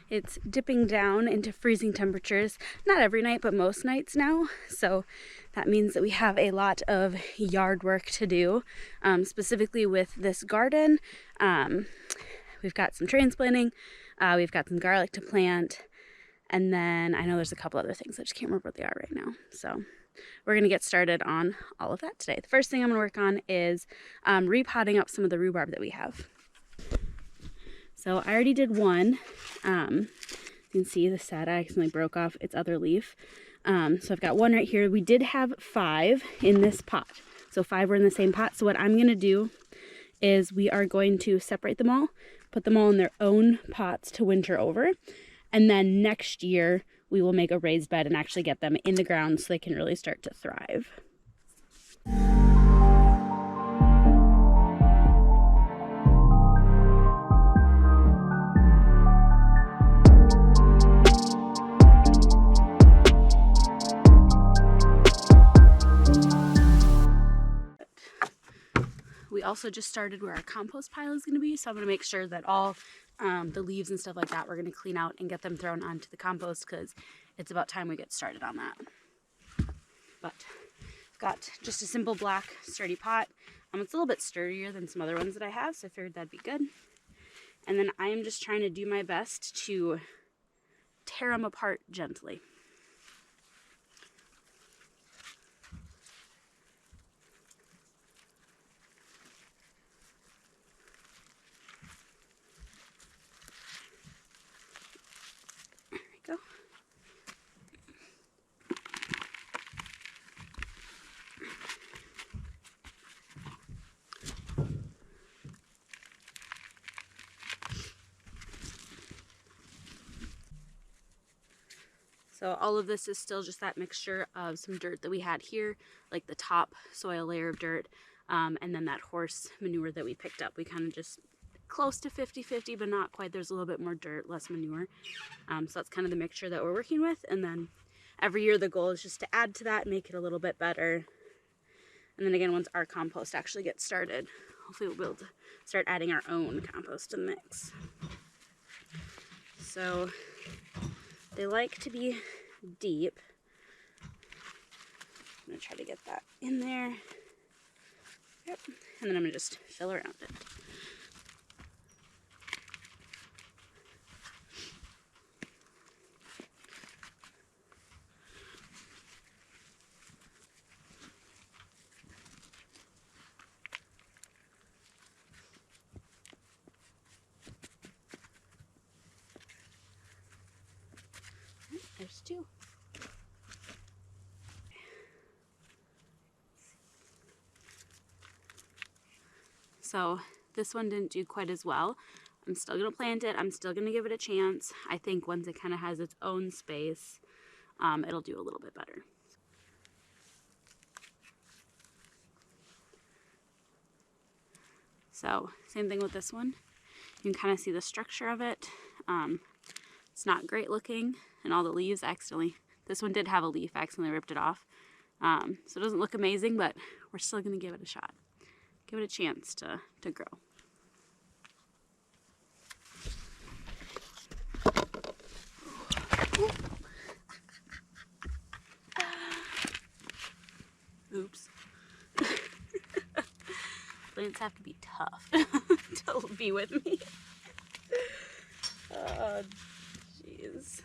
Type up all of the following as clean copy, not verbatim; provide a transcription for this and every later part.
It's dipping down into freezing temperatures, not every night, but most nights now. So that means that we have a lot of yard work to do, specifically with this garden. We've got some transplanting, we've got some garlic to plant, and then I know there's a couple other things. I just can't remember what they are right now. So we're going to get started on all of that today. The first thing I'm going to work on is repotting up some of the rhubarb that we have. So I already did one. You can see the side I accidentally broke off its other leaf. So I've got one right here. We did have 5 in this pot. So 5 were in the same pot. So what I'm going to do is we are going to separate them all, put them all in their own pots to winter over. And then next year we will make a raised bed and actually get them in the ground so they can really start to thrive. We also just started where our compost pile is going to be, so I'm going to make sure that all the leaves and stuff like that we're going to clean out and get them thrown onto the compost because it's about time we get started on that. But I've got just a simple black sturdy pot. It's a little bit sturdier than some other ones that I have, so I figured that'd be good. And then I am just trying to do my best to tear them apart gently. Go. So all of this is still just that mixture of some dirt that we had here, like the top soil layer of dirt, and then that horse manure that we picked up. We kind of just close to 50-50, but not quite. There's a little bit more dirt, less manure. So that's kind of the mixture that we're working with. And then every year the goal is just to add to that, make it a little bit better. And then again, once our compost actually gets started, hopefully we'll be able to start adding our own compost to the mix. So they like to be deep. I'm gonna try to get that in there. Yep. And then I'm gonna just fill around it. There's 2. So this one didn't do quite as well. I'm still going to plant it. I'm still going to give it a chance. I think once it kind of has its own space, it'll do a little bit better. So same thing with this one. You can kind of see the structure of it. It's not great looking, and all the leaves this one did have a leaf, I accidentally ripped it off. So it doesn't look amazing, but we're still going to give it a shot. Give it a chance to grow. Oops. Plants have to be tough to be with me. Oh, jeez.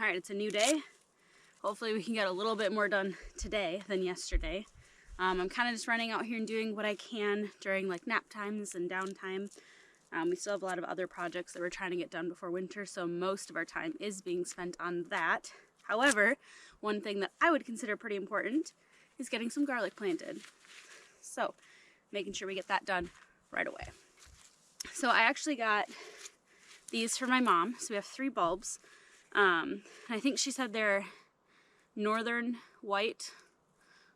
right, it's a new day. Hopefully we can get a little bit more done today than yesterday. I'm kind of just running out here and doing what I can during like nap times and downtime. We still have a lot of other projects that we're trying to get done before winter, so most of our time is being spent on that. However, one thing that I would consider pretty important is getting some garlic planted. So, making sure we get that done right away. So I actually got these for my mom. So we have 3 bulbs. I think she said they're Northern White.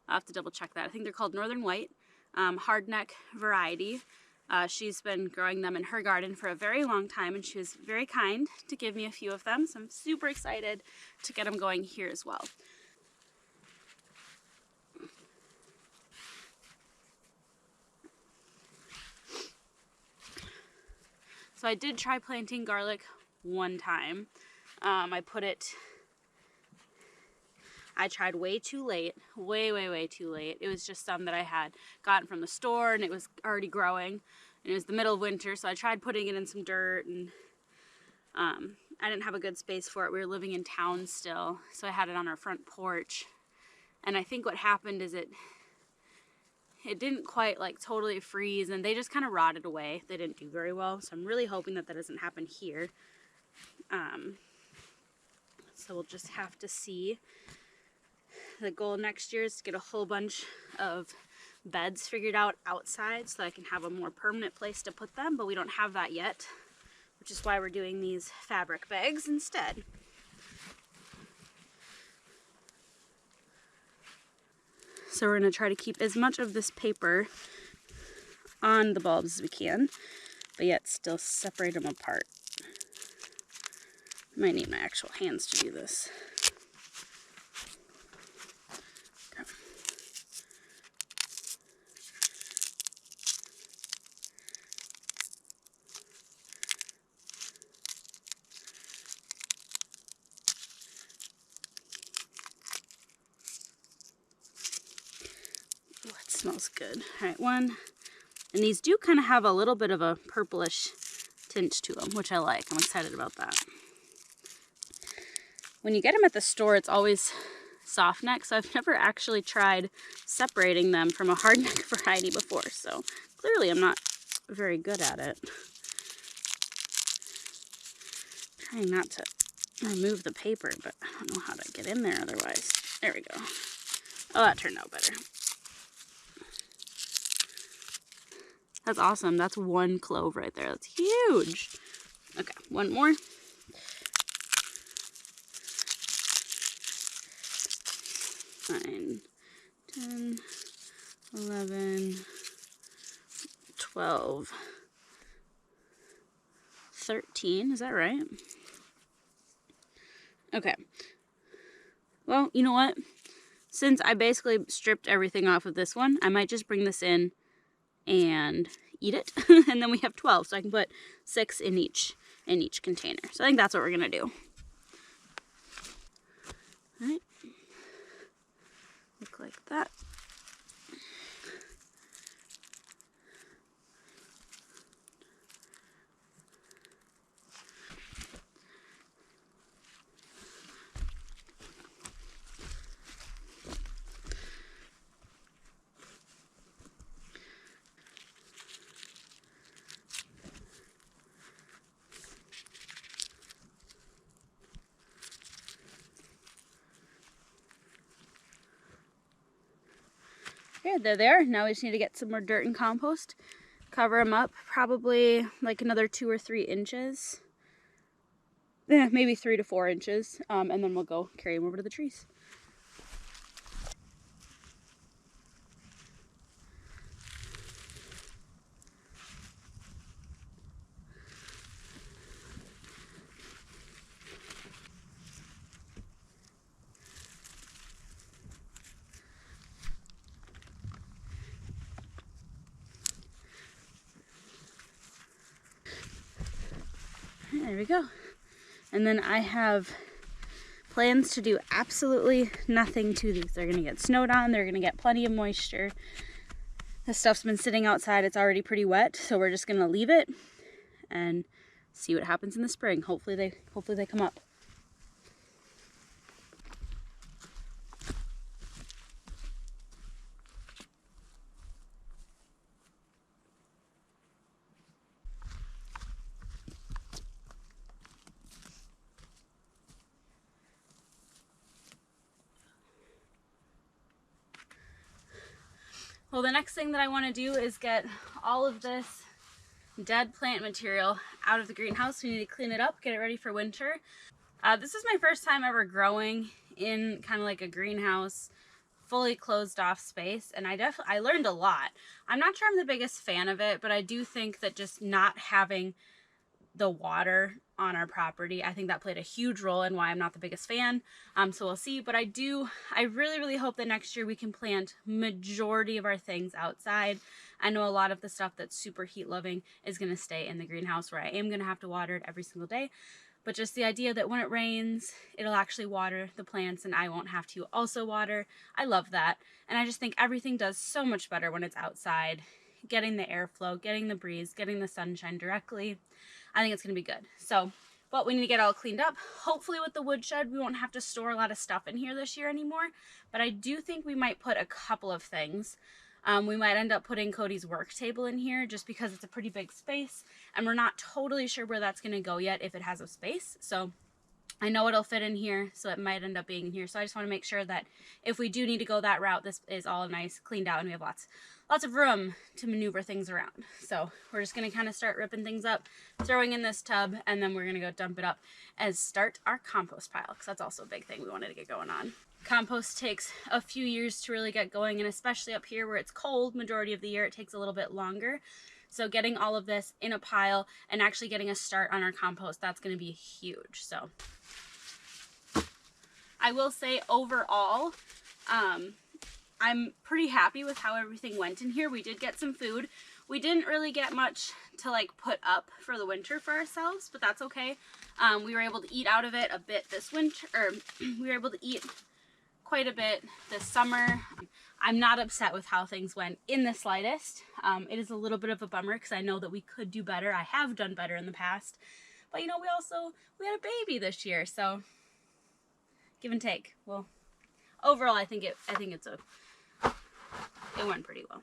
I'll have to double check that. I think they're called Northern White, Hardneck variety. She's been growing them in her garden for a very long time, and she was very kind to give me a few of them. So I'm super excited to get them going here as well. So I did try planting garlic one time. I tried way too late, way too late. It was just some that I had gotten from the store, and it was already growing. And it was the middle of winter, so I tried putting it in some dirt, and I didn't have a good space for it. We were living in town still, so I had it on our front porch. And I think what happened is it didn't quite like totally freeze, and they just kind of rotted away. They didn't do very well, so I'm really hoping that that doesn't happen here. So we'll just have to see. The goal next year is to get a whole bunch of beds figured out outside so that I can have a more permanent place to put them, but we don't have that yet, which is why we're doing these fabric bags instead. So we're going to try to keep as much of this paper on the bulbs as we can, but yet still separate them apart. I might need my actual hands to do this. Okay. Oh, it smells good. All right, one. And these do kind of have a little bit of a purplish tint to them, which I like. I'm excited about that. When you get them at the store, it's always soft neck, so I've never actually tried separating them from a hardneck variety before, so clearly I'm not very good at it. I'm trying not to remove the paper, but I don't know how to get in there otherwise. There we go. Oh, that turned out better. That's awesome. That's 1 clove right there. That's huge. Okay, one more. 9, 10, 11, 12, 13. Is that right? Okay. Well, you know what? Since I basically stripped everything off of this one, I might just bring this in and eat it. And then we have 12, so I can put 6 in each container. So I think that's what we're gonna do. All right. Look like that. Okay, they're there. Now we just need to get some more dirt and compost. Cover them up, probably like another 2 or 3 inches. Yeah, maybe 3 to 4 inches. And then we'll go carry them over to the trees. There we go. And then I have plans to do absolutely nothing to these. They're gonna get snowed on, they're gonna get plenty of moisture. This stuff's been sitting outside, it's already pretty wet, so we're just gonna leave it and see what happens in the spring. Hopefully they come up. Well, the next thing that I want to do is get all of this dead plant material out of the greenhouse. We need to clean it up, get it ready for winter. This is my first time ever growing in kind of like a greenhouse, fully closed off space, and I learned a lot. I'm not sure I'm the biggest fan of it, but I do think that just not having the water on our property, I think that played a huge role in why I'm not the biggest fan. So we'll see, but I really hope that next year we can plant majority of our things outside. I know a lot of the stuff that's super heat loving is going to stay in the greenhouse, where I am going to have to water it every single day. But just the idea that when it rains, it'll actually water the plants and I won't have to also water. I love that. And I just think everything does so much better when it's outside, getting the airflow, getting the breeze, getting the sunshine directly. I think it's going to be good. So, but we need to get all cleaned up. Hopefully with the woodshed, we won't have to store a lot of stuff in here this year anymore. But I do think we might put a couple of things. We might end up putting Cody's work table in here just because it's a pretty big space. And we're not totally sure where that's going to go yet, if it has a space. So I know it'll fit in here, so it might end up being in here. So I just want to make sure that if we do need to go that route, this is all nice, cleaned out, and we have lots of room to maneuver things around. So we're just going to kind of start ripping things up, throwing in this tub, and then we're going to go dump it up and start our compost pile, because that's also a big thing we wanted to get going on. Compost takes a few years to really get going, and especially up here where it's cold majority of the year, it takes a little bit longer. So getting all of this in a pile and actually getting a start on our compost, that's going to be huge. So I will say overall, I'm pretty happy with how everything went in here. We did get some food. We didn't really get much to like put up for the winter for ourselves, but that's okay. We were able to eat out of it a bit this winter, or we were able to eat quite a bit this summer. I'm not upset with how things went in the slightest. It is a little bit of a bummer because I know that we could do better. I have done better in the past, but you know, we had a baby this year, so give and take. Well, overall, I think it went pretty well.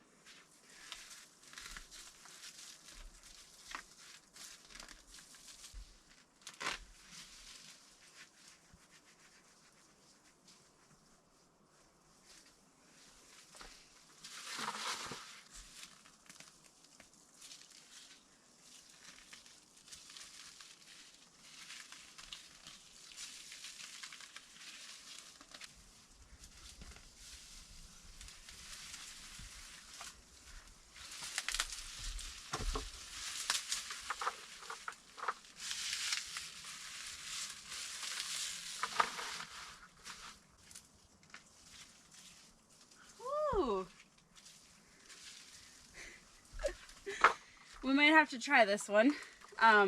We might have to try this one. I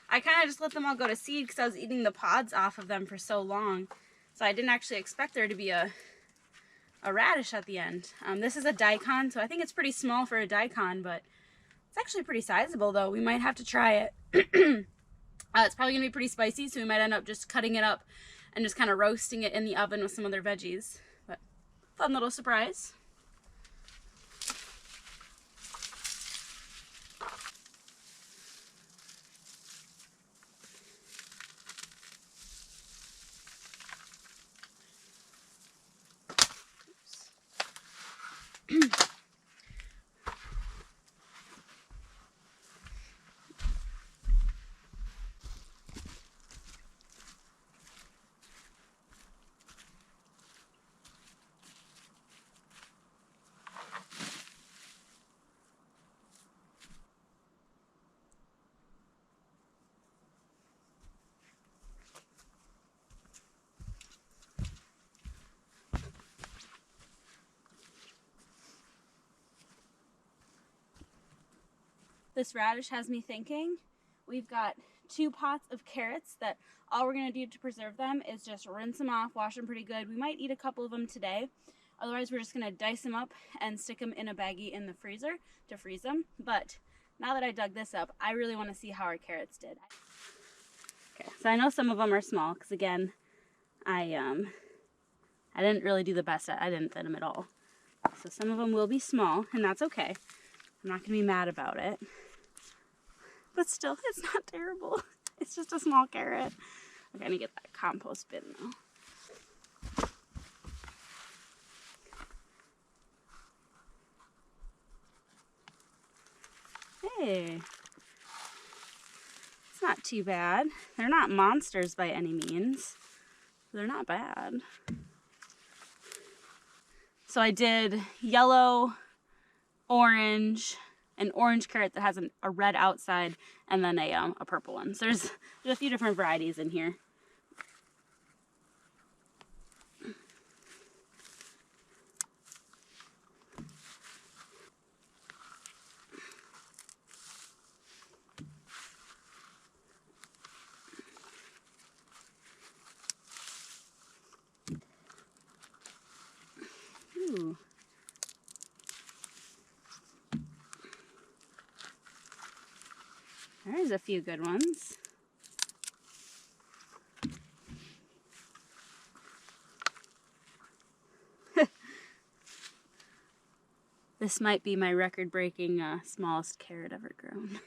kind of just let them all go to seed because I was eating the pods off of them for so long. So I didn't actually expect there to be a radish at the end. This is a daikon, so I think it's pretty small for a daikon, but it's actually pretty sizable though. We might have to try it. It's probably going to be pretty spicy, so we might end up just cutting it up and just kind of roasting it in the oven with some other veggies. But fun little surprise. This radish has me thinking. We've got 2 pots of carrots that all we're gonna do to preserve them is just rinse them off, wash them pretty good. We might eat a couple of them today. Otherwise, we're just gonna dice them up and stick them in a baggie in the freezer to freeze them. But now that I dug this up, I really wanna see how our carrots did. Okay, so I know some of them are small because again, I didn't really do the best I didn't thin them at all. So some of them will be small, and that's okay. I'm not gonna be mad about it. But still, it's not terrible. It's just a small carrot. I'm gonna get that compost bin though. Hey, it's not too bad. They're not monsters by any means. They're not bad. So I did yellow, orange, an orange carrot that has a red outside, and then a purple one. So there's a few different varieties in here. Ooh. There's a few good ones. This might be my record-breaking smallest carrot ever grown.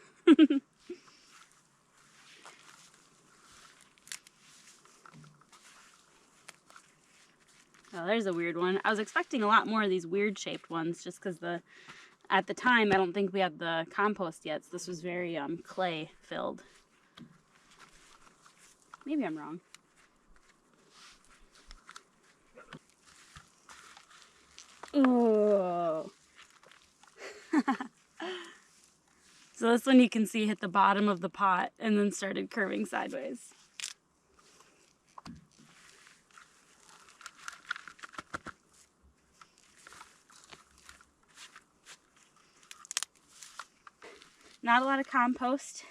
Oh, there's a weird one. I was expecting a lot more of these weird-shaped ones just because at the time, I don't think we had the compost yet, so this was very clay-filled. Maybe I'm wrong. Oh. So this one you can see hit the bottom of the pot and then started curving sideways. Not a lot of compost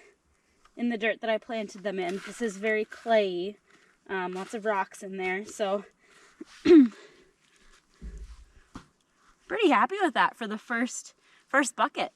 in the dirt that I planted them in. This is very clayey, lots of rocks in there, so pretty happy with that for the first bucket.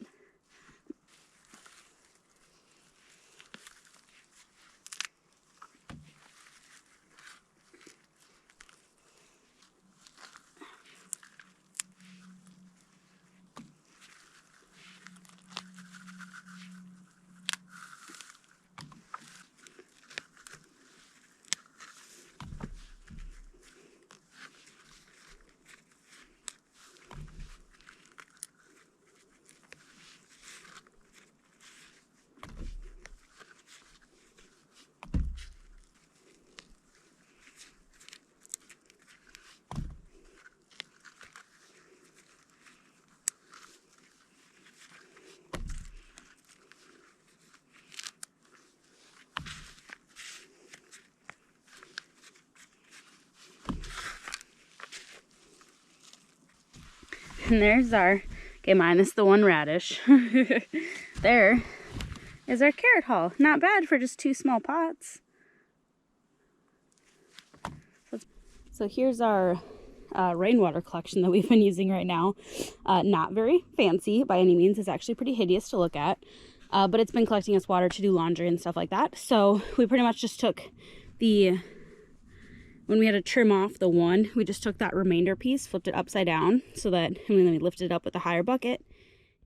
And there's our, okay, minus the one radish. There is our carrot haul. Not bad for just 2 small pots. So here's our rainwater collection that we've been using right now. Not very fancy by any means. It's actually pretty hideous to look at. But it's been collecting us water to do laundry and stuff like that. So we pretty much just took when we had to trim off the one, we just took that remainder piece, flipped it upside down so that, and then we lifted it up with a higher bucket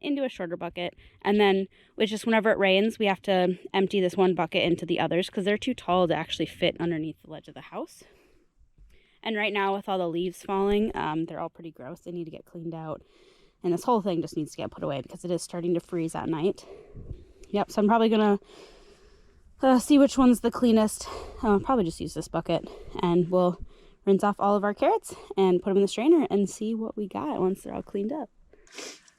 into a shorter bucket. And then it's just whenever it rains, we have to empty this one bucket into the others because they're too tall to actually fit underneath the ledge of the house. And right now with all the leaves falling, they're all pretty gross. They need to get cleaned out. And this whole thing just needs to get put away because it is starting to freeze at night. Yep, so I'm probably going to see which one's the cleanest. I'll probably just use this bucket, and we'll rinse off all of our carrots and put them in the strainer and see what we got once they're all cleaned up.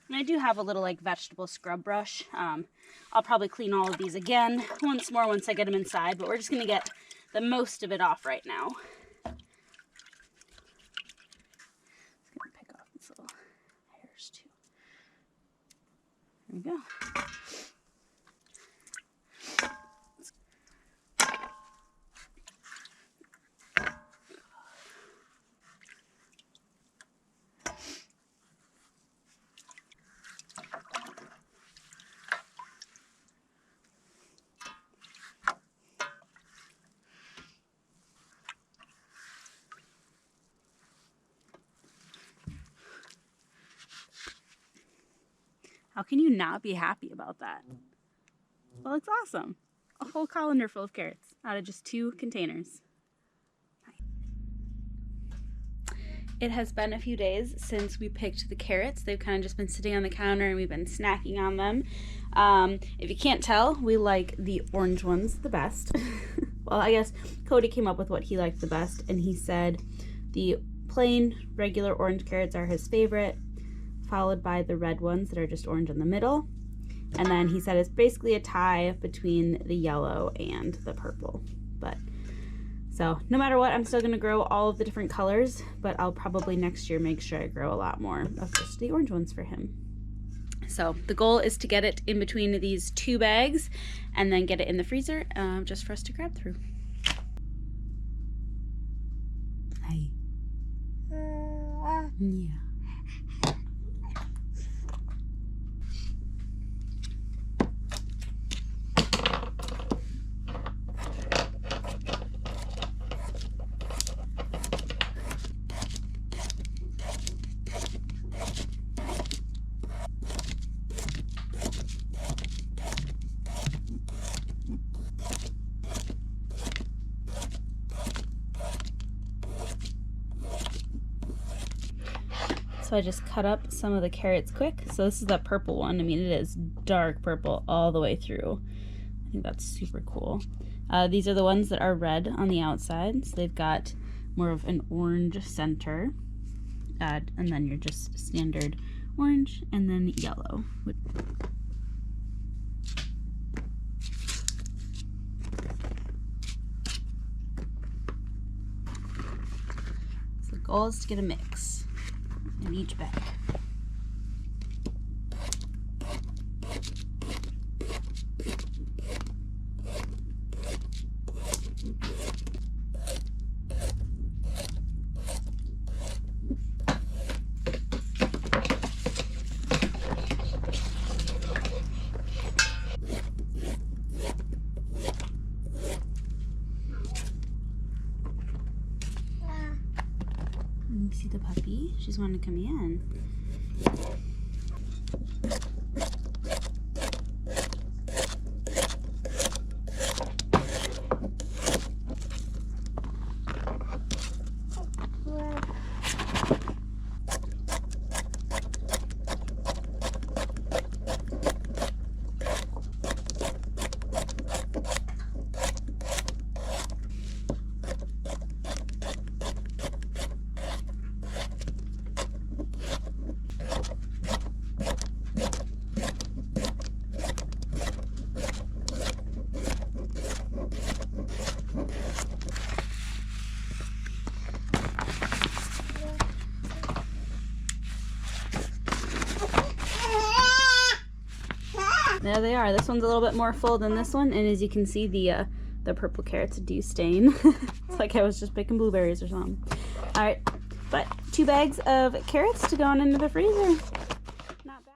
And I do have a little like vegetable scrub brush. I'll probably clean all of these again once more once I get them inside, but we're just going to get the most of it off right now. Just going to pick off these little hairs too. There we go. How can you not be happy about that? Well, it's awesome. A whole colander full of carrots out of just 2 containers. It has been a few days since we picked the carrots. They've kind of just been sitting on the counter and we've been snacking on them. If you can't tell, we like the orange ones the best. Well, I guess Cody came up with what he liked the best, and he said the plain regular orange carrots are his favorite, followed by the red ones that are just orange in the middle. And then he said it's basically a tie between the yellow and the purple. But so no matter what, I'm still gonna grow all of the different colors, but I'll probably next year make sure I grow a lot more of just the orange ones for him. So the goal is to get it in between these 2 bags and then get it in the freezer just for us to grab through. Hi. Yeah. So I just cut up some of the carrots quick. So this is that purple one. I mean, it is dark purple all the way through. I think that's super cool. These are the ones that are red on the outside. So they've got more of an orange center. And then you're just standard orange and then yellow. So the goal is to get a mix in each bag. You see the puppy? She's wanting to come in. There they are. This one's a little bit more full than this one, and as you can see, the purple carrots do stain. It's like I was just picking blueberries or something. All right, but 2 bags of carrots to go on into the freezer. Not bad.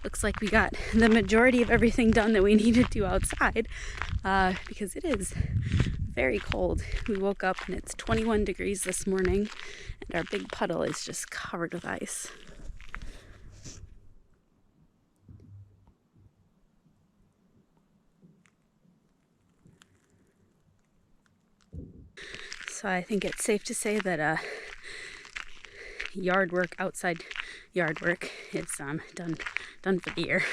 Looks like we got the majority of everything done that we needed to outside because it is very cold. We woke up and it's 21 degrees this morning and our big puddle is just covered with ice. So I think it's safe to say that yard work, outside yard work, is done for the year.